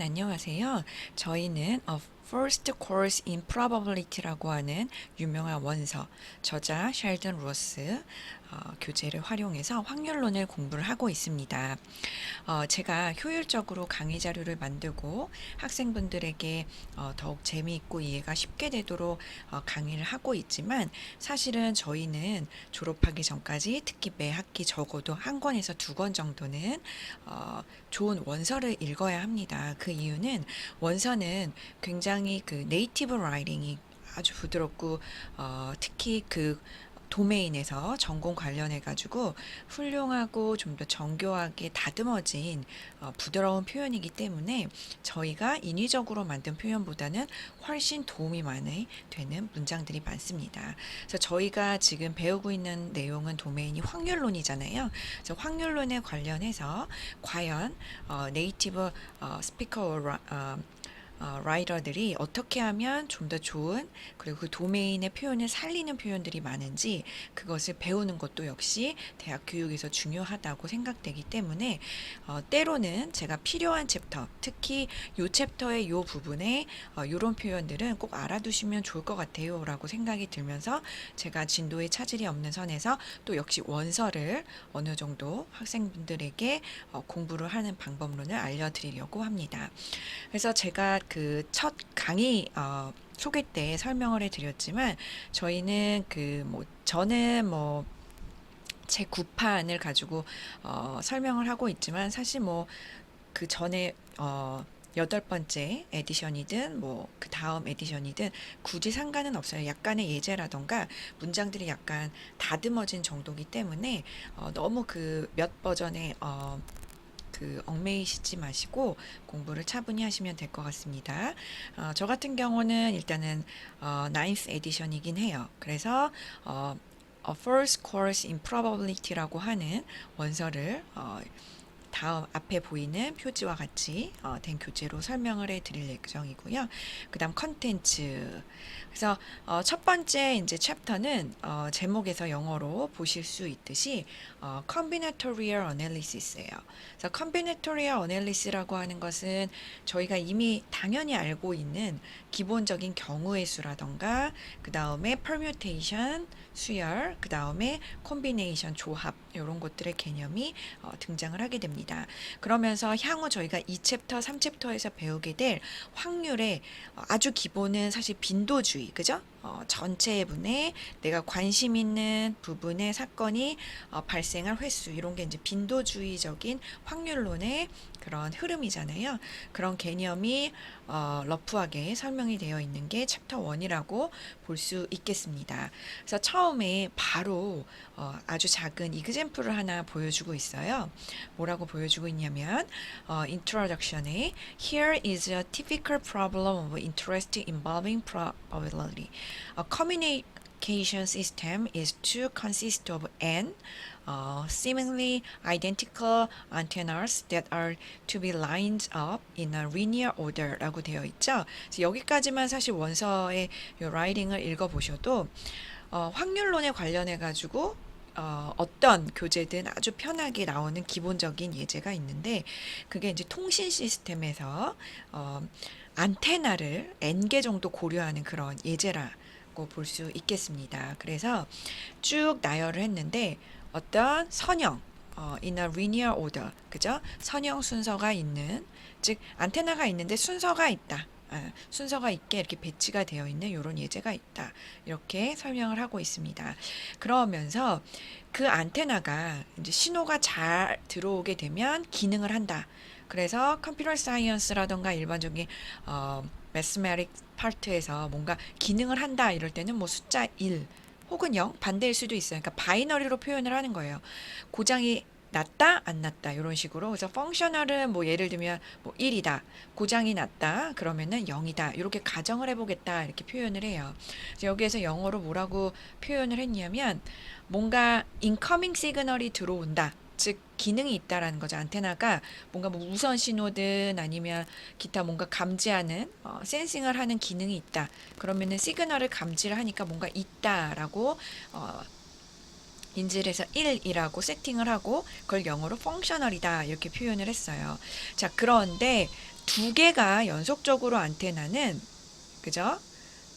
안녕하세요. 저희는 First Course in Probability라고 하는 유명한 원서, 저자 셸던 로스 교재를 활용해서 확률론을 공부를 하고 있습니다. 제가 효율적으로 강의 자료를 만들고 학생분들에게 더욱 재미있고 이해가 쉽게 되도록 강의를 하고 있지만, 사실은 저희는 졸업하기 전까지 특히 매 학기 적어도 한 권에서 두 권 정도는 좋은 원서를 읽어야 합니다. 그 이유는 원서는 굉장히 그 네이티브 라이팅이 아주 부드럽고 특히 그 도메인에서 전공 관련해 가지고 훌륭하고 좀 더 정교하게 다듬어진 부드러운 표현이기 때문에 저희가 인위적으로 만든 표현보다는 훨씬 도움이 많이 되는 문장들이 많습니다. 그래서 저희가 지금 배우고 있는 내용은 도메인이 확률론이잖아요. 그래서 확률론에 관련해서 과연 네이티브 스피커 라이터들이 어떻게 하면 좀 더 좋은, 그리고 그 도메인의 표현을 살리는 표현들이 많은지 그것을 배우는 것도 역시 대학 교육에서 중요하다고 생각되기 때문에 때로는 제가 필요한 챕터, 특히 요 챕터의 요 부분에 요런 표현들은 꼭 알아두시면 좋을 것 같아요 라고 생각이 들면서 제가 진도에 차질이 없는 선에서 또 역시 원서를 어느 정도 학생분들에게 공부를 하는 방법론을 알려드리려고 합니다. 그래서 제가 그 첫 강의 소개 때 설명을 해드렸지만, 저희는 저는 제 9판을 가지고 설명을 하고 있지만, 사실 그 전에 여덟 번째 에디션이든 그 다음 에디션이든 굳이 상관은 없어요. 약간의 예제라던가 문장들이 약간 다듬어진 정도이기 때문에 너무 그 몇 버전의 얽매이시지 마시고 공부를 차분히 하시면 될 것 같습니다. 저 같은 경우는 일단은 9th 에디션이긴 해요. 그래서 First Course in Probability라고 하는 원서를 다음 앞에 보이는 표지와 같이 된 교재로 설명을 해 드릴 예정이고요. 그 다음 컨텐츠. 그래서 첫 번째 이제 챕터는 제목에서 영어로 보실 수 있듯이 Combinatorial Analysis예요. 그래서 Combinatorial Analysis라고 하는 것은 저희가 이미 당연히 알고 있는 기본적인 경우의 수라던가, 그 다음에 permutation, 수열, 그 다음에 combination, 조합, 이런 것들의 개념이 등장을 하게 됩니다. 그러면서 향후 저희가 2챕터, 3챕터에서 배우게 될 확률의 아주 기본은 사실 빈도주의, 그죠? 전체 분에 내가 관심 있는 부분의 사건이 발생할 횟수, 이런 게 이제 빈도주의적인 확률론의 그런 흐름이잖아요. 그런 개념이 러프하게 설명이 되어 있는 게 챕터 1이라고 볼 수 있겠습니다. 그래서 처음에 바로 아주 작은 이그젬플을 하나 보여주고 있어요. 뭐라고 보여주고 있냐면 introduction에 Here is a typical problem of interest involving probability. A communication system is to consist of n seemingly identical antennas that are to be lined up in a linear order 라고 되어 있죠. 그래서 여기까지만 사실 원서의 이 라이팅을 읽어보셔도 확률론에 관련해 가지고 어떤 교재든 아주 편하게 나오는 기본적인 예제가 있는데, 그게 이제 통신 시스템에서 안테나를 N개 정도 고려하는 그런 예제라고 볼 수 있겠습니다. 그래서 쭉 나열을 했는데 어떤 선형, in a linear order, 그죠? 선형 순서가 있는, 즉 안테나가 있는데 순서가 있다. 순서가 있게 이렇게 배치가 되어 있는 이런 예제가 있다. 이렇게 설명을 하고 있습니다. 그러면서 그 안테나가 이제 신호가 잘 들어오게 되면 기능을 한다. 그래서 컴퓨터 사이언스라던가 일반적인 매스메릭 파트에서 뭔가 기능을 한다 이럴 때는 숫자 1 혹은 0 반대일 수도 있어요. 그러니까 바이너리로 표현을 하는 거예요. 고장이 났다 안 났다 이런 식으로. 그래서 펑셔널은 예를 들면 1이다, 고장이 났다 그러면은 0이다, 이렇게 가정을 해보겠다 이렇게 표현을 해요. 그래서 여기에서 영어로 뭐라고 표현을 했냐면, 뭔가 인커밍 시그널이 들어온다, 즉 기능이 있다라는 거죠. 안테나가 뭔가 무선 신호든 아니면 기타 뭔가 감지하는 센싱을 하는 기능이 있다. 그러면은 시그널을 감지를 하니까 뭔가 있다라고 인지를 해서 1이라고 세팅을 하고 그걸 영어로 펑셔널이다 이렇게 표현을 했어요. 자, 그런데 두 개가 연속적으로 안테나는 그죠?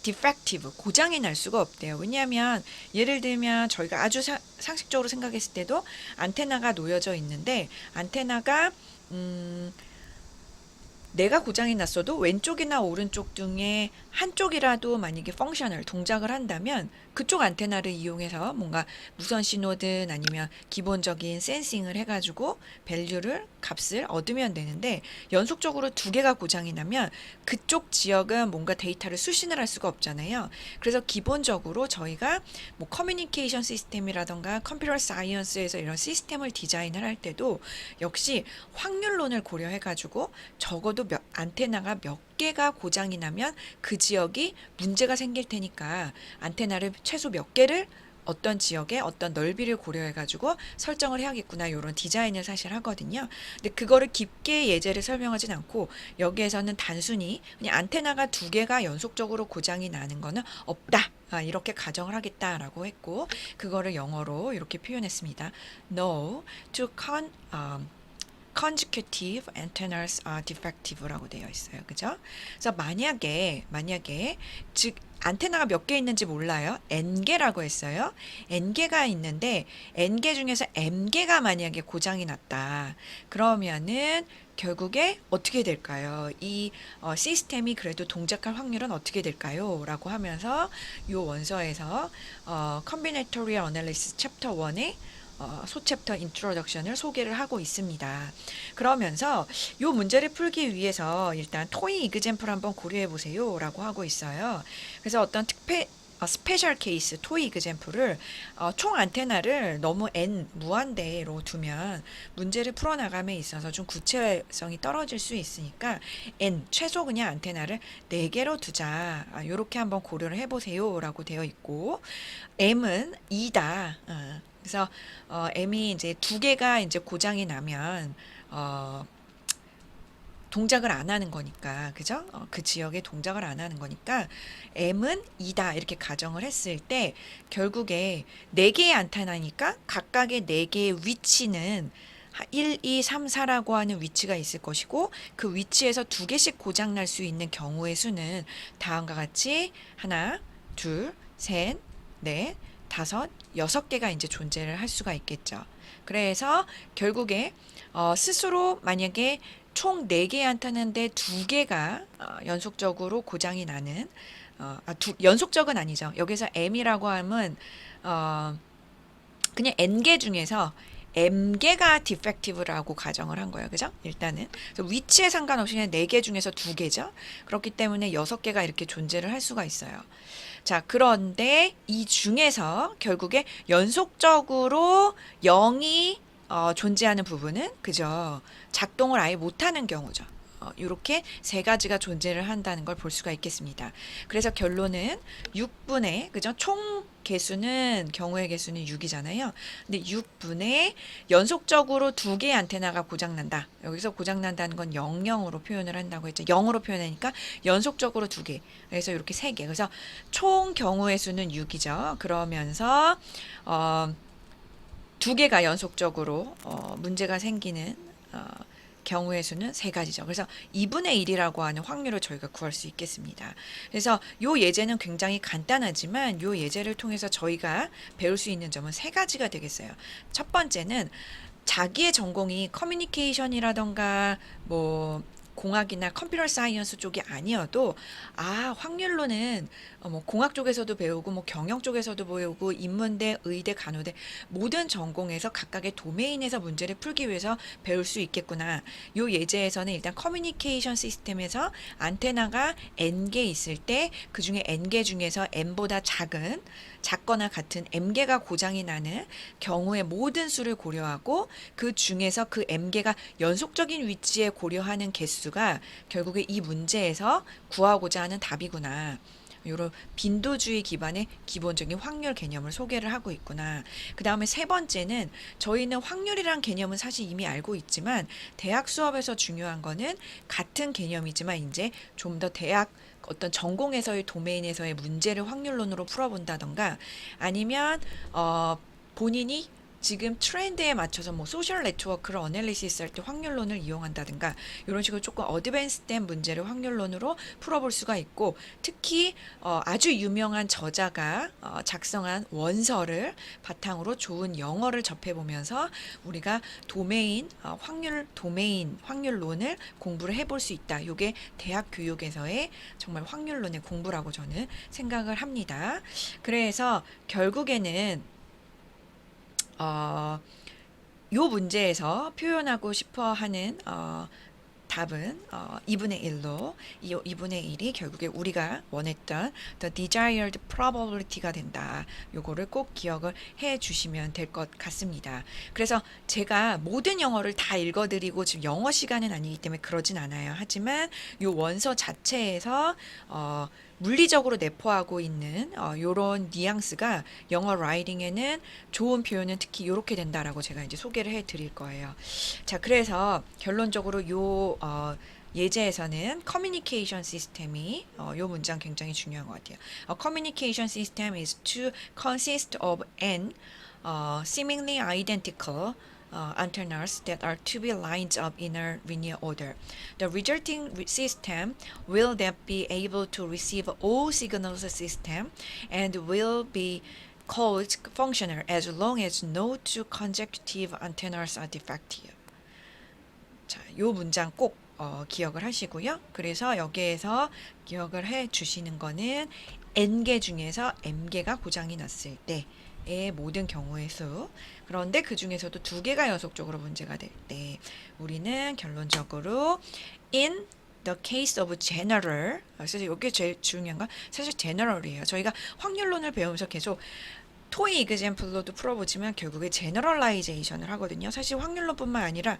defective, 고장이 날 수가 없대요. 왜냐하면 예를 들면 저희가 아주 상식적으로 생각했을 때도 안테나가 놓여져 있는데 안테나가 내가 고장이 났어도 왼쪽이나 오른쪽 중에 한쪽이라도 만약에 펑셔널 동작을 한다면 그쪽 안테나를 이용해서 뭔가 무선 신호든 아니면 기본적인 센싱을 해가지고 밸류를 값을 얻으면 되는데 연속적으로 두 개가 고장이 나면 그쪽 지역은 뭔가 데이터를 수신을 할 수가 없잖아요. 그래서 기본적으로 저희가 뭐 커뮤니케이션 시스템이라던가 컴퓨터 사이언스에서 이런 시스템을 디자인을 할 때도 역시 확률론을 고려해가지고 적어도 안테나가 몇 개가 고장이 나면 그 지역이 문제가 생길 테니까 안테나를 최소 몇 개를 어떤 지역에 어떤 넓이를 고려해가지고 설정을 해야겠구나 이런 디자인을 사실 하거든요. 근데 그거를 깊게 예제를 설명하진 않고 여기에서는 단순히 그냥 안테나가 두 개가 연속적으로 고장이 나는 거는 없다. 이렇게 가정을 하겠다라고 했고 그거를 영어로 이렇게 표현했습니다. No to consecutive antennas are defective라고 되어 있어요. 그죠? 그래서 만약에 즉 안테나가 몇 개 있는지 몰라요. N개라고 했어요. N개가 있는데 N개 중에서 M개가 만약에 고장이 났다. 그러면은 결국에 어떻게 될까요? 이 시스템이 그래도 동작할 확률은 어떻게 될까요? 라고 하면서 이 원서에서 Combinatorial Analysis 챕터 1에 소챕터 인트로덕션을 소개를 하고 있습니다. 그러면서 이 문제를 풀기 위해서 일단 토이 이그젬플 한번 고려해 보세요 라고 하고 있어요. 그래서 어떤 스페셜 케이스 토이 이그젬플을 총 안테나를 너무 n 무한대로 두면 문제를 풀어나감에 있어서 좀 구체성이 떨어질 수 있으니까 n 최소 그냥 안테나를 4개로 두자 이렇게 한번 고려를 해보세요 라고 되어 있고 m은 2다. 그래서 M이 이제 두 개가 이제 고장이 나면 동작을 안 하는 거니까 그죠? 그 지역에 동작을 안 하는 거니까 M은 2다 이렇게 가정을 했을 때 결국에 4개의 안테나니까 각각의 4개의 위치는 1, 2, 3, 4라고 하는 위치가 있을 것이고 그 위치에서 2개씩 고장 날 수 있는 경우의 수는 다음과 같이 하나, 둘, 셋, 넷, 5, 6개가 이제 존재를 할 수가 있겠죠. 그래서 결국에 스스로 만약에 총 4개 안테나인데 2개가 연속적으로 고장이 나는 연속적은 아니죠. 여기서 M이라고 하면 그냥 N개 중에서 M개가 디펙티브라고 가정을 한 거예요. 그죠? 일단은. 그래서 위치에 상관없이 그냥 4개 중에서 2개죠. 그렇기 때문에 6개가 이렇게 존재를 할 수가 있어요. 자, 그런데 이 중에서 결국에 연속적으로 0이 존재하는 부분은 그죠? 작동을 아예 못하는 경우죠. 이렇게 세 가지가 존재를 한다는 걸 볼 수가 있겠습니다. 그래서 결론은 6분의 그죠? 총 개수는 경우의 개수는 6이잖아요. 근데 6분의 연속적으로 2개의 안테나가 고장난다. 여기서 고장난다는 건 00으로 표현을 한다고 했죠. 0으로 표현하니까 연속적으로 2개. 그래서 이렇게 3개. 그래서 총 경우의 수는 6이죠. 그러면서 2개가 연속적으로 문제가 생기는 경우의 수는 3가지죠. 그래서 2분의 1이라고 하는 확률을 저희가 구할 수 있겠습니다. 그래서 이 예제는 굉장히 간단하지만 이 예제를 통해서 저희가 배울 수 있는 점은 3가지가 되겠어요. 첫 번째는 자기의 전공이 커뮤니케이션이라던가 뭐 공학이나 컴퓨터 사이언스 쪽이 아니어도 확률로는 뭐 공학 쪽에서도 배우고 뭐 경영 쪽에서도 배우고 인문대, 의대, 간호대 모든 전공에서 각각의 도메인에서 문제를 풀기 위해서 배울 수 있겠구나. 요 예제에서는 일단 커뮤니케이션 시스템에서 안테나가 N개 있을 때 그중에 N개 중에서 N보다 작거나 같은 M개가 고장이 나는 경우의 모든 수를 고려하고 그 중에서 그 M개가 연속적인 위치에 고려하는 개수가 결국에 이 문제에서 구하고자 하는 답이구나. 이런 빈도주의 기반의 기본적인 확률 개념을 소개를 하고 있구나. 그 다음에 세 번째는 저희는 확률이란 개념은 사실 이미 알고 있지만 대학 수업에서 중요한 거는 같은 개념이지만 이제 좀 더 대학 어떤 전공에서의 도메인에서의 문제를 확률론으로 풀어본다던가 아니면 본인이 지금 트렌드에 맞춰서 뭐 소셜 네트워크를 어널리시스 할 때 확률론을 이용한다든가 이런 식으로 조금 어드밴스된 문제를 확률론으로 풀어볼 수가 있고, 특히 아주 유명한 저자가 작성한 원서를 바탕으로 좋은 영어를 접해보면서 우리가 도메인 확률론을 공부를 해볼 수 있다. 이게 대학 교육에서의 정말 확률론의 공부라고 저는 생각을 합니다. 그래서 결국에는 요 문제에서 표현하고 싶어 하는 답은 2분의 1로, 이 2분의 1이 결국에 우리가 원했던 the desired probability가 된다. 요거를 꼭 기억을 해 주시면 될 것 같습니다. 그래서 제가 모든 영어를 다 읽어드리고 지금 영어 시간은 아니기 때문에 그러진 않아요. 하지만 요 원서 자체에서 물리적으로 내포하고 있는 요런 뉘앙스가 영어 라이팅에는 좋은 표현은 특히 요렇게 된다라고 제가 이제 소개를 해 드릴 거예요. 자, 그래서 결론적으로 요 예제에서는 커뮤니케이션 시스템이 요 문장 굉장히 중요한 것 같아요. A communication system is to consist of n seemingly identical antennas that are to be lined up in a linear order. The resulting system will then be able to receive all signals system and will be called functional as long as no two consecutive antennas are defective. 자, 요 문장 꼭 기억을 하시고요. 그래서 여기에서 기억을 해 주시는 거는 n개 중에서 m개가 고장이 났을 때의 모든 경우의 수. 그런데 그 중에서도 2개가 연속적으로 문제가 될 때 우리는 결론적으로 in the case of general, 사실 이게 제일 중요한 건 사실 general이에요. 저희가 확률론을 배우면서 계속 토익 example로도 풀어보지만 결국에 제너럴라이제이션을 하거든요. 사실 확률론뿐만 아니라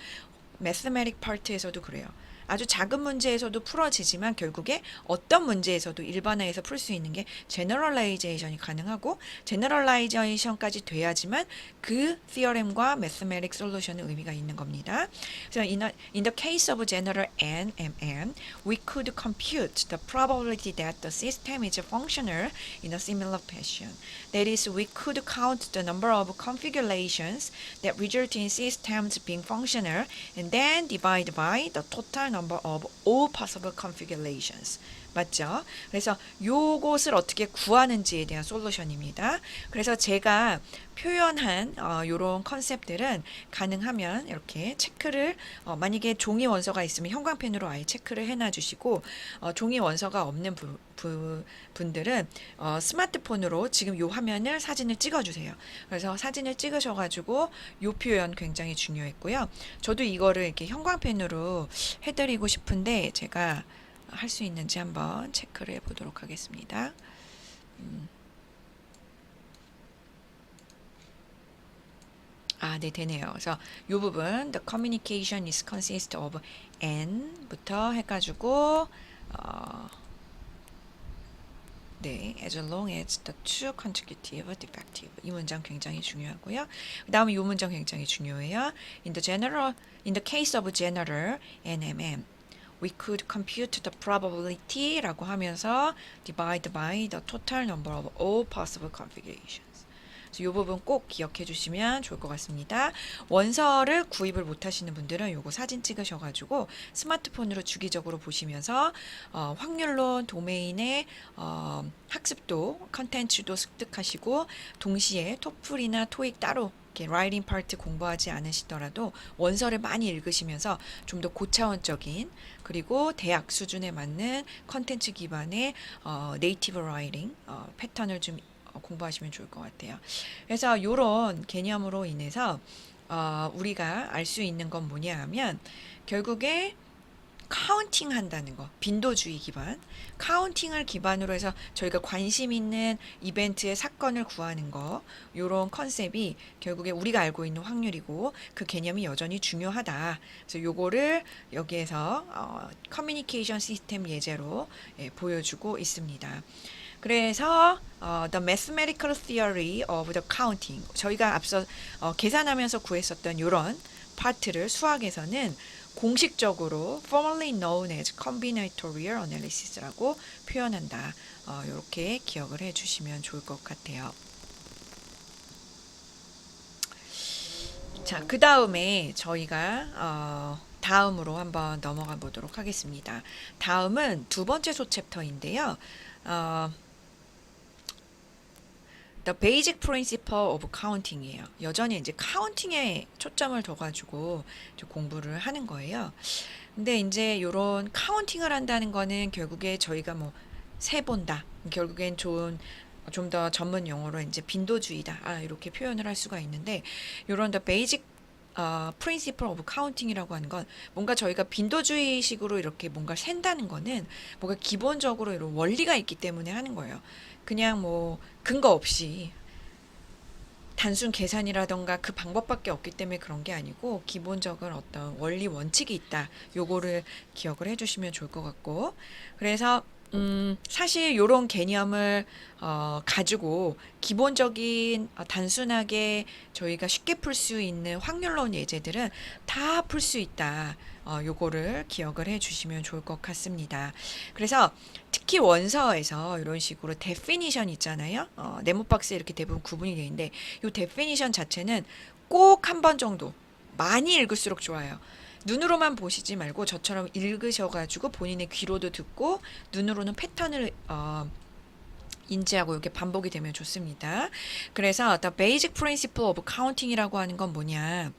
매스메릭 파트에서도 그래요. 아주 작은 문제에서도 풀어지지만 결국에 어떤 문제에서도 일반화해서 풀 수 있는 게 제너럴라이제이션이 가능하고, 제너럴라이제이션까지 돼야지만 그 theorem과 mathematic solution은 의미가 있는 겁니다. 그래서 in the case of general n, m, n, we could compute the probability that the system is functional in a similar fashion. That is, we could count the number of configurations that result in systems being functional and then divide by the total number of all possible configurations. 맞죠? 그래서 요것을 어떻게 구하는지에 대한 솔루션입니다. 그래서 제가 표현한 요런 컨셉들은 가능하면 이렇게 체크를 만약에 종이 원서가 있으면 형광펜으로 아예 체크를 해놔 주시고, 종이 원서가 없는 분들은 스마트폰으로 지금 요 화면을 사진을 찍어 주세요. 그래서 사진을 찍으셔가지고 요 표현 굉장히 중요했고요. 저도 이거를 이렇게 형광펜으로 해드리고 싶은데 제가 할 수 있는지 한번 체크를 해보도록 하겠습니다. 네, 되네요. 그래서 이 부분, the communication is consist of n부터 해가지고, 네, as long as the two consecutive defective. 이 문장 굉장히 중요하고요. 그 다음에 이 문장 굉장히 중요해요. In the case of general NMM, we could compute the probability 라고 하면서 divide by the total number of all possible configurations. 이 부분 꼭 기억해 주시면 좋을 것 같습니다. 원서를 구입을 못 하시는 분들은 요거 사진 찍으셔가지고 스마트폰으로 주기적으로 보시면서 확률론 도메인의 학습도, 컨텐츠도 습득하시고, 동시에 토플이나 토익 따로 이렇게 라이팅 파트 공부하지 않으시더라도 원서를 많이 읽으시면서 좀 더 고차원적인, 그리고 대학 수준에 맞는 컨텐츠 기반의 네이티브 라이팅 패턴을 좀 공부하시면 좋을 것 같아요. 그래서 이런 개념으로 인해서 우리가 알 수 있는 건 뭐냐 하면 결국에 카운팅 한다는 거, 빈도주의 기반, 카운팅을 기반으로 해서 저희가 관심 있는 이벤트의 사건을 구하는 거, 요런 컨셉이 결국에 우리가 알고 있는 확률이고 그 개념이 여전히 중요하다. 그래서 요거를 여기에서 커뮤니케이션 시스템 예제로 보여주고 있습니다. 그래서 the mathematical theory of the counting, 저희가 앞서 계산하면서 구했었던 이런 파트를 수학에서는 공식적으로 formally known as combinatorial analysis라고 표현한다. 이렇게 기억을 해주시면 좋을 것 같아요. 자, 그 다음에 저희가 다음으로 한번 넘어가 보도록 하겠습니다. 다음은 두 번째 소챕터인데요. 어, The Basic Principle of Counting이에요. 여전히 이제 카운팅에 초점을 둬가지고 좀 공부를 하는 거예요. 근데 이제 이런 카운팅을 한다는 거는 결국에 저희가 뭐 세본다. 결국엔 좀 더 전문 용어로 이제 빈도주의다. 이렇게 표현을 할 수가 있는데 이런 The Basic Principle of Counting이라고 하는 건 뭔가 저희가 빈도주의식으로 이렇게 뭔가 센다는 거는 뭔가 기본적으로 이런 원리가 있기 때문에 하는 거예요. 그냥 뭐 근거 없이 단순 계산이라던가 그 방법밖에 없기 때문에 그런 게 아니고 기본적인 어떤 원리 원칙이 있다. 요거를 기억을 해주시면 좋을 것 같고 그래서 사실 요런 개념을 가지고 기본적인 단순하게 저희가 쉽게 풀 수 있는 확률론 예제들은 다 풀 수 있다. 요거를 기억을 해 주시면 좋을 것 같습니다. 그래서 특히 원서에서 이런 식으로 definition 있잖아요. 네모 박스에 이렇게 대부분 구분이 되어 있는데 요 definition 자체는 꼭 한 번 정도 많이 읽을수록 좋아요. 눈으로만 보시지 말고 저처럼 읽으셔가지고 본인의 귀로도 듣고 눈으로는 패턴을 인지하고 이게 반복이 되면 좋습니다. 그래서 The Basic Principle of Counting이라고 하는 건 뭐냐?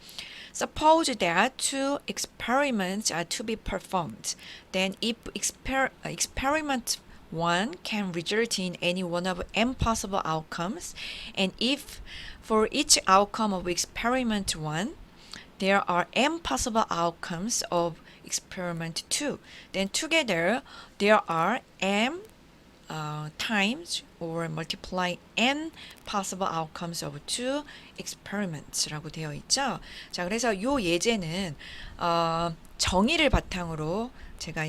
Suppose that two experiments are to be performed. Then if experiment 1 can result in any one of n possible outcomes, and if for each outcome of experiment 1 there are n possible outcomes of experiment 2, then together there are n times or multiply n possible outcomes of two experiments라고 되어 있죠. 자, 그래서 요 예제는 정의를 바탕으로 제가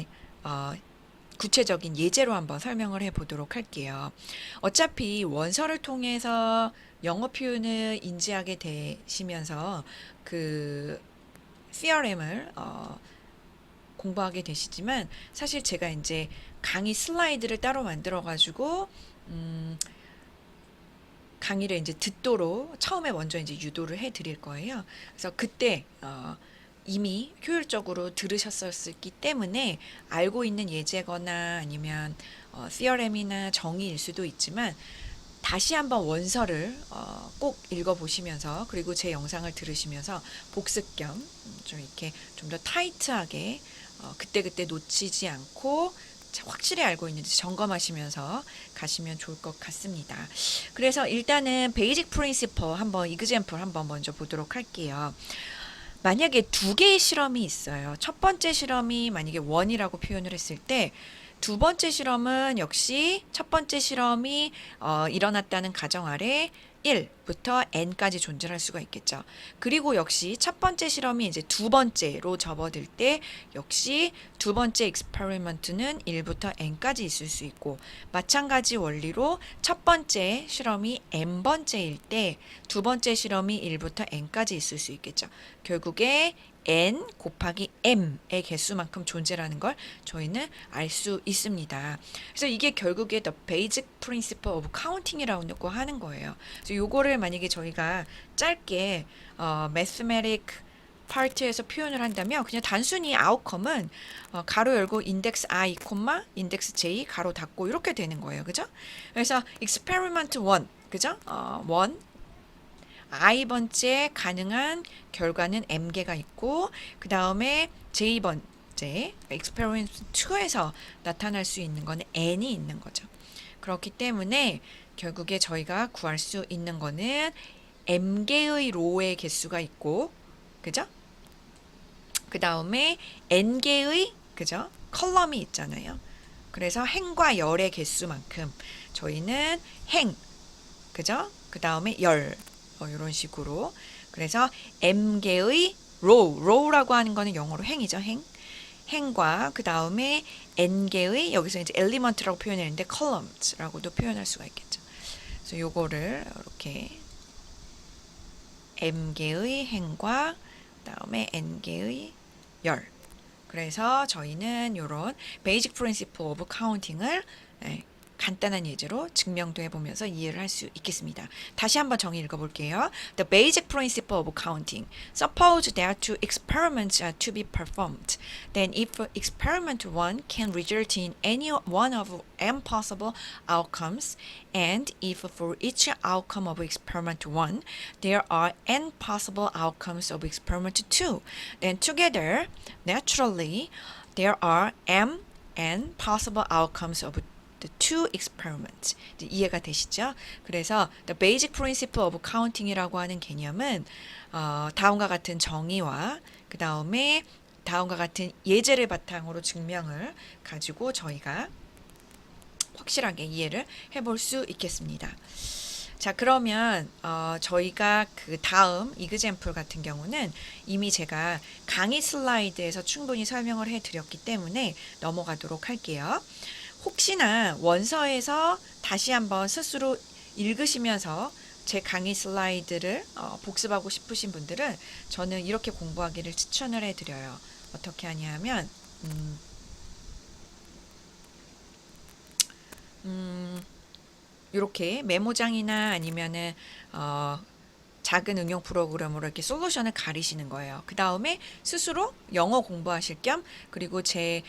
구체적인 예제로 한번 설명을 해 보도록 할게요. 어차피 원서를 통해서 영어 표현을 인지하게 되시면서 그 theorem을 공부하게 되시지만 사실 제가 이제 강의 슬라이드를 따로 만들어 가지고 강의를 이제 듣도록 처음에 먼저 이제 유도를 해 드릴 거예요. 그래서 그때 이미 효율적으로 들으셨었기 때문에 알고 있는 예제거나 아니면 theorem이나 정의일 수도 있지만 다시 한번 원서를 꼭 읽어보시면서 그리고 제 영상을 들으시면서 복습 겸 좀 이렇게 좀 더 타이트하게 그때그때 놓치지 않고 확실히 알고 있는지 점검하시면서 가시면 좋을 것 같습니다. 그래서 일단은 베이직 프린시플 한번 이그젬플 한번 먼저 보도록 할게요. 만약에 두 개의 실험이 있어요. 첫 번째 실험이 만약에 1이라고 표현을 했을 때 두 번째 실험은 역시 첫 번째 실험이 일어났다는 가정 아래 1부터 n까지 존재할 수가 있겠죠. 그리고 역시 첫 번째 실험이 이제 두 번째로 접어들 때 역시 두 번째 익스페리먼트는 1부터 n까지 있을 수 있고 마찬가지 원리로 첫 번째 실험이 n번째일 때 두 번째 실험이 1부터 n까지 있을 수 있겠죠. 결국에 n 곱하기 m의 개수만큼 존재라는 걸 저희는 알 수 있습니다. 그래서 이게 결국에 The Basic Principle of Counting이라고 하는 거예요. 그래서 요거를 만약에 저희가 짧게 Mathematic 파트에서 표현을 한다면 그냥 단순히 아웃컴은 가로 열고 인덱스 i, 인덱스 j 가로 닫고 이렇게 되는 거예요. 그죠? 그래서 experiment 1, 그죠? 1 i번째 가능한 결과는 m개가 있고 그 다음에 j번째 experiment 2에서 나타날 수 있는 거는 n이 있는 거죠. 그렇기 때문에 결국에 저희가 구할 수 있는 거는 m개의 로의 개수가 있고 그죠? 그 다음에 n개의 그죠? 컬럼이 있잖아요. 그래서 행과 열의 개수만큼 저희는 행 그죠? 그 다음에 열 이런 식으로 그래서 m개의 row라고 하는 거는 영어로 행이죠. 행과 그 다음에 n개의 여기서 이제 element라고 표현했는데 columns라고도 표현할 수가 있겠죠. 그래서 요거를 이렇게 m개의 행과 그다음에 n개의 열. 그래서 저희는 요런 베이직 프린시플 오브 카운팅을 간단한 예제로 증명도 해보면서 이해를 할 수 있겠습니다. 다시 한번 정의 읽어볼게요. The basic principle of counting. Suppose that two experiments are to be performed. Then if experiment 1 can result in any one of m possible outcomes, and if for each outcome of experiment 1 there are n possible outcomes of experiment 2, then together, naturally, there are n possible outcomes of the two experiments. 이해가 되시죠? 그래서 the basic principle of counting이라고 하는 개념은 다음과 같은 정의와 그 다음에 다음과 같은 예제를 바탕으로 증명을 가지고 저희가 확실하게 이해를 해볼 수 있겠습니다. 자, 그러면 저희가 그 다음 이그젬플 같은 경우는 이미 제가 강의 슬라이드에서 충분히 설명을 해드렸기 때문에 넘어가도록 할게요. 혹시나 원서에서 다시 한번 스스로 읽으시면서 제 강의 슬라이드를 복습하고 싶으신 분들은 저는 이렇게 공부하기를 추천을 해드려요. 어떻게 하냐면 이렇게 메모장이나 아니면은 작은 응용 프로그램으로 이렇게 솔루션을 가리시는 거예요. 그 다음에 스스로 영어 공부하실 겸 그리고 제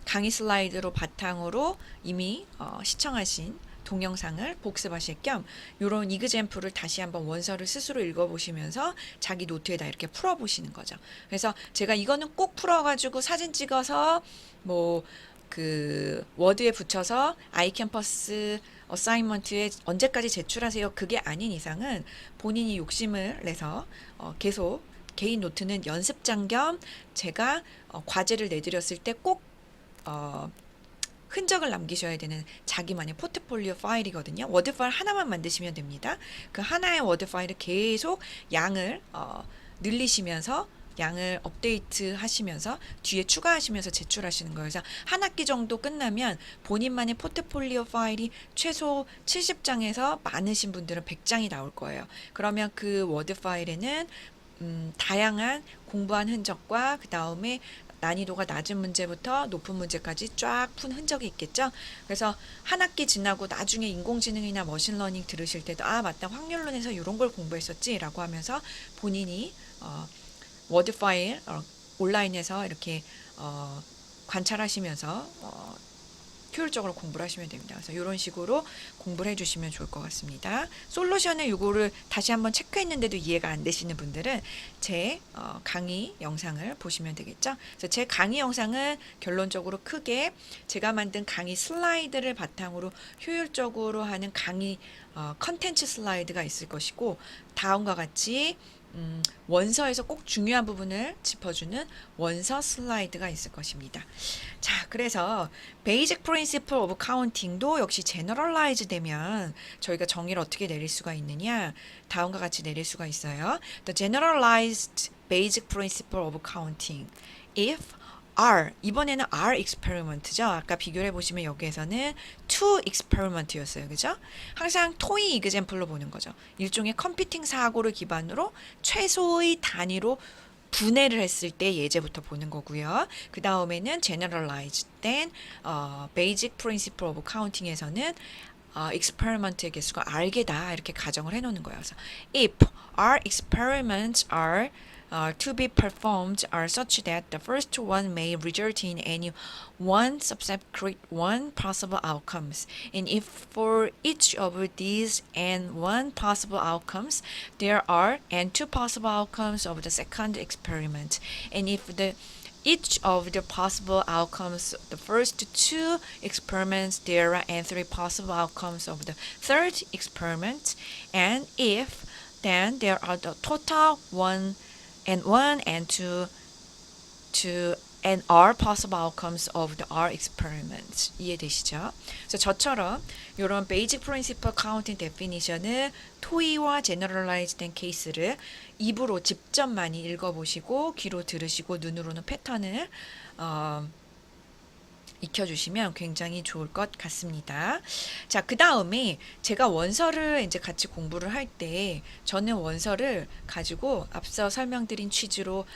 강의 슬라이드로 바탕으로 이미 시청하신 동영상을 복습하실 겸 이런 이그젬플을 다시 한번 원서를 스스로 읽어보시면서 자기 노트에다 이렇게 풀어보시는 거죠. 그래서 제가 이거는 꼭 풀어가지고 사진 찍어서 뭐 그 워드에 붙여서 아이캠퍼스 어사이먼트에 언제까지 제출하세요. 그게 아닌 이상은 본인이 욕심을 내서 계속 개인 노트는 연습장 겸 제가 과제를 내드렸을 때 꼭 흔적을 남기셔야 되는 자기만의 포트폴리오 파일이거든요. 워드 파일 하나만 만드시면 됩니다. 그 하나의 워드 파일을 계속 양을 늘리시면서 양을 업데이트 하시면서 뒤에 추가하시면서 제출하시는 거예요. 그래서 한 학기 정도 끝나면 본인만의 포트폴리오 파일이 최소 70장에서 많으신 분들은 100장이 나올 거예요. 그러면 그 워드 파일에는 다양한 공부한 흔적과 그 다음에 난이도가 낮은 문제부터 높은 문제까지 쫙 푼 흔적이 있겠죠. 그래서 한 학기 지나고 나중에 인공지능이나 머신러닝 들으실 때도 아 맞다 확률론에서 이런 걸 공부했었지 라고 하면서 본인이 워드 파일 온라인에서 이렇게 관찰하시면서 효율적으로 공부를 하시면 됩니다. 그래서 이런 식으로 공부를 해주시면 좋을 것 같습니다. 솔루션을 이거를 다시 한번 체크했는데도 이해가 안 되시는 분들은 제 강의 영상을 보시면 되겠죠. 그래서 제 강의 영상은 결론적으로 크게 제가 만든 강의 슬라이드를 바탕으로 효율적으로 하는 강의 컨텐츠 슬라이드가 있을 것이고 다음과 같이 원서에서 꼭 중요한 부분을 짚어주는 원서 슬라이드가 있을 것입니다. 자, 그래서 Basic Principle of Counting도 역시 Generalize 되면 저희가 정의를 어떻게 내릴 수가 있느냐 다음과 같이 내릴 수가 있어요. The Generalized Basic Principle of Counting if R, 이번에는 R experiment죠. 아까 비교를 해보시면 여기에서는 to experiment였어요. 그죠? 항상 토이 이그젬플로 보는 거죠. 일종의 컴퓨팅 사고를 기반으로 최소의 단위로 분해를 했을 때 예제부터 보는 거고요. 그 다음에는 generalized 된 basic principle of counting에서는 experiment의 개수가 R개다 이렇게 가정을 해놓는 거예요. 그래서 if R experiments are to be performed are such that the first one may result in any one subsequent one possible outcomes, and if for each of these and one possible outcomes there are and two possible outcomes of the second experiment, and if the each of the possible outcomes the first two experiments there are and three possible outcomes of the third experiment, and if then there are the total one and two and R possible outcomes of the R experiment. 이해되시죠? 그래서 저처럼 이런 Basic Principle Counting Definition을 토의와 Generalize 된 케이스를 입으로 직접 많이 읽어보시고 귀로 들으시고 눈으로는 패턴을 익혀주시면 굉장히 좋을 것 같습니다. 자, 그 다음에 제가 원서를 이제 같이 공부를 할 때 저는 원서를 가지고 앞서 설명드린 취지로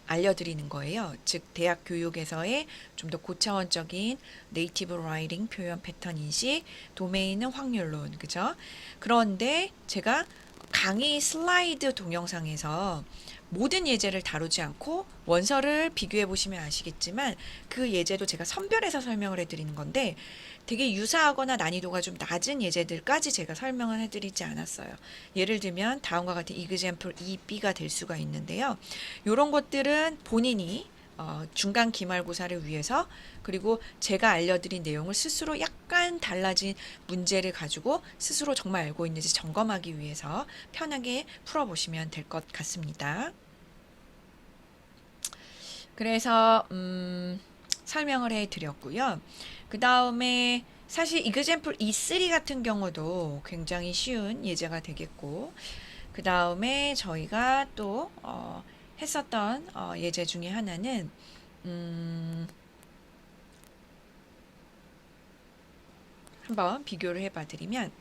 알려드리는 거예요. 즉 대학 교육에서의 좀 더 고차원적인 네이티브 라이팅 표현 패턴 인식, 도메인은 확률론, 그죠? 그런데 제가 강의 슬라이드 동영상에서 모든 예제를 다루지 않고 원서를 비교해 보시면 아시겠지만 그 예제도 제가 선별해서 설명을 해드리는 건데 되게 유사하거나 난이도가 좀 낮은 예제들까지 제가 설명을 해드리지 않았어요. 예를 들면 다음과 같은 example 2B가 될 수가 있는데요. 이런 것들은 본인이 중간 기말고사를 위해서 그리고 제가 알려드린 내용을 스스로 약간 달라진 문제를 가지고 스스로 정말 알고 있는지 점검하기 위해서 편하게 풀어보시면 될 것 같습니다. 그래서 설명을 해드렸고요. 그 다음에 사실 example E3 같은 경우도 굉장히 쉬운 예제가 되겠고 그 다음에 저희가 또 했었던 예제 중에 하나는 한번 비교를 해봐 드리면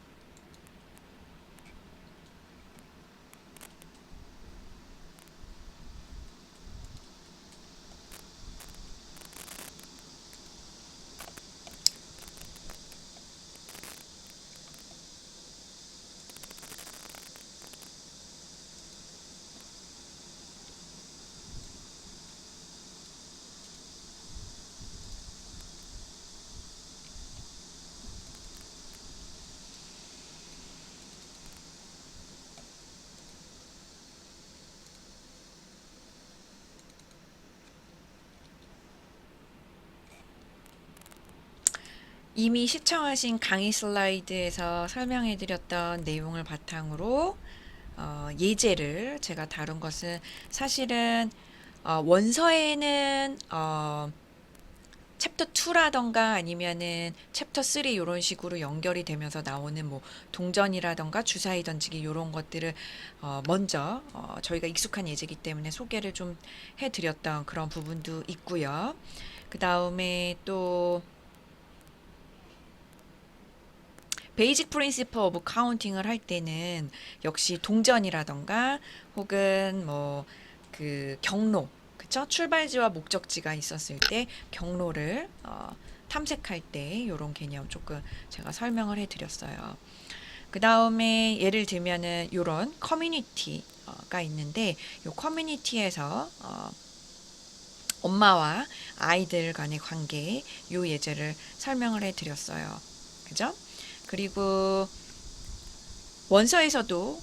이미 시청하신 강의 슬라이드에서 설명해드렸던 내용을 바탕으로 예제를 제가 다룬 것은 사실은 원서에는 챕터 2라던가 아니면은 챕터 3 이런 식으로 연결이 되면서 나오는 뭐 동전이라던가 주사위 던지기 이런 것들을 먼저 저희가 익숙한 예제이기 때문에 소개를 좀 해드렸던 그런 부분도 있고요. 그 다음에 또 베이직 프린시플 오브 카운팅을 할 때는 역시 동전이라던가 혹은 뭐 그 경로, 그쵸? 출발지와 목적지가 있었을 때 경로를 탐색할 때 이런 개념 조금 제가 설명을 해드렸어요. 그 다음에 예를 들면은 이런 커뮤니티가 있는데 이 커뮤니티에서 엄마와 아이들 간의 관계 요 예제를 설명을 해드렸어요. 그죠? 그리고 원서에서도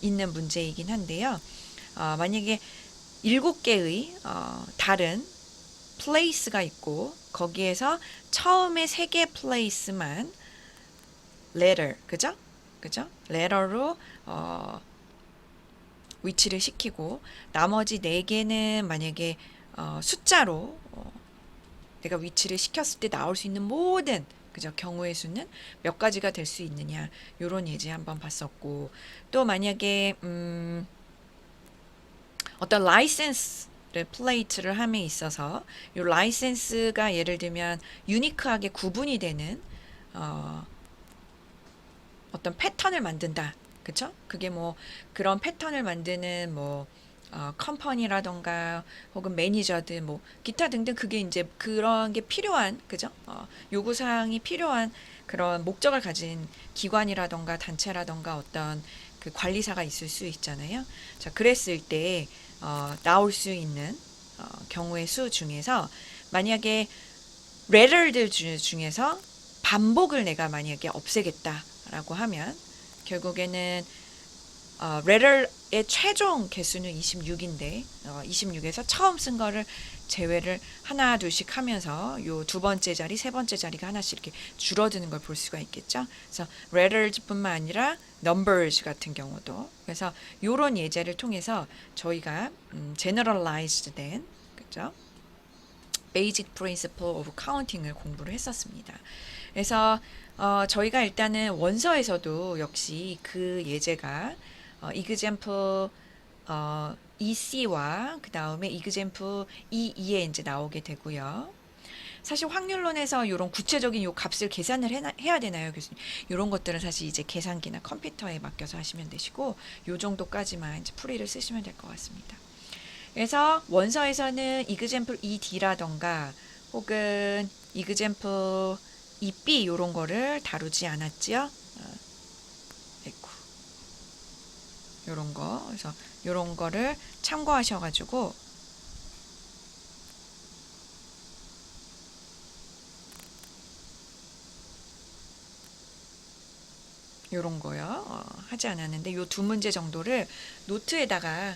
있는 문제이긴 한데요. 만약에 7개의 다른 place가 있고 거기에서 처음에 3개 place만 letter, 그죠? 그죠? letter로 위치를 시키고 나머지 4개는 만약에 숫자로 내가 위치를 시켰을 때 나올 수 있는 모든 그죠? 경우의 수는 몇 가지가 될 수 있느냐 요런 예제 한번 봤었고 또 만약에 어떤 라이센스를 플레이트를 함에 있어서 이 라이센스가 예를 들면 유니크하게 구분이 되는 어떤 패턴을 만든다. 그쵸? 그게 뭐 그런 패턴을 만드는 뭐 컴퍼니라던가 혹은 매니저들 뭐 기타 등등 그게 이제 그런 게 필요한 그죠? 요구사항이 필요한 그런 목적을 가진 기관이라던가 단체라던가 어떤 그 관리사가 있을 수 있잖아요. 자, 그랬을 때 나올 수 있는 경우의 수 중에서 만약에 letter들 중에서 반복을 내가 만약에 없애겠다라고 하면 결국에는 letter의 최종 개수는 26인데 26에서 처음 쓴 거를 제외를 하나 둘씩 하면서 요 두 번째 자리, 세 번째 자리가 하나씩 이렇게 줄어드는 걸 볼 수가 있겠죠. 그래서 letters뿐만 아니라 numbers 같은 경우도 그래서 요런 예제를 통해서 저희가 generalized 된 그죠? Basic Principle of Counting을 공부를 했었습니다. 그래서 저희가 일단은 원서에서도 역시 그 예제가 example EC와 그 다음에 example EE에 이제 나오게 되고요. 사실 확률론에서 이런 구체적인 요 값을 계산을 해야 되나요, 교수님? 이런 것들은 사실 이제 계산기나 컴퓨터에 맡겨서 하시면 되시고 요 정도까지만 이제 풀이를 쓰시면 될 것 같습니다. 그래서 원서에서는 example ED라던가 혹은 example EB 이런 거를 다루지 않았지요. 아이고, 요런 거. 그래서 요런 거를 참고하셔가지고 요런 거요. 하지 않았는데 요 두 문제 정도를 노트에다가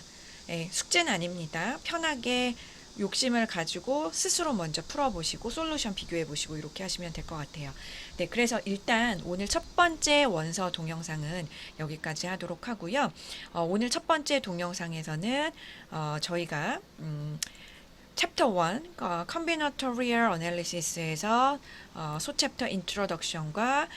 숙제는 아닙니다. 편하게 욕심을 가지고 스스로 먼저 풀어보시고 솔루션 비교해보시고 이렇게 하시면 될 것 같아요. 네, 그래서 일단 오늘 첫 번째 원서 동영상은 여기까지 하도록 하고요. 오늘 첫 번째 동영상에서는 저희가 챕터 1 combinatorial analysis에서 소챕터 introduction과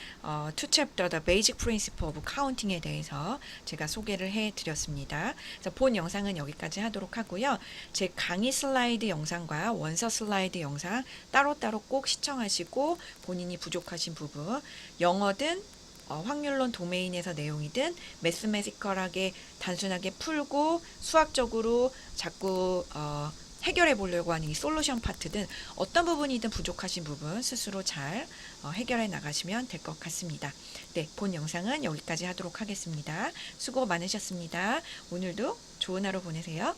투 챕터 the basic principle of counting에 대해서 제가 소개를 해드렸습니다. 그래서 본 영상은 여기까지 하도록 하고요. 제 강의 슬라이드 영상과 원서 슬라이드 영상 따로따로 꼭 시청하시고 본인이 부족하신 부분 영어든 확률론 도메인에서 내용이든 매스매지컬하게 단순하게 풀고 수학적으로 자꾸 해결해 보려고 하는 이 솔루션 파트든 어떤 부분이든 부족하신 부분 스스로 잘 해결해 나가시면 될 것 같습니다. 네, 본 영상은 여기까지 하도록 하겠습니다. 수고 많으셨습니다. 오늘도 좋은 하루 보내세요.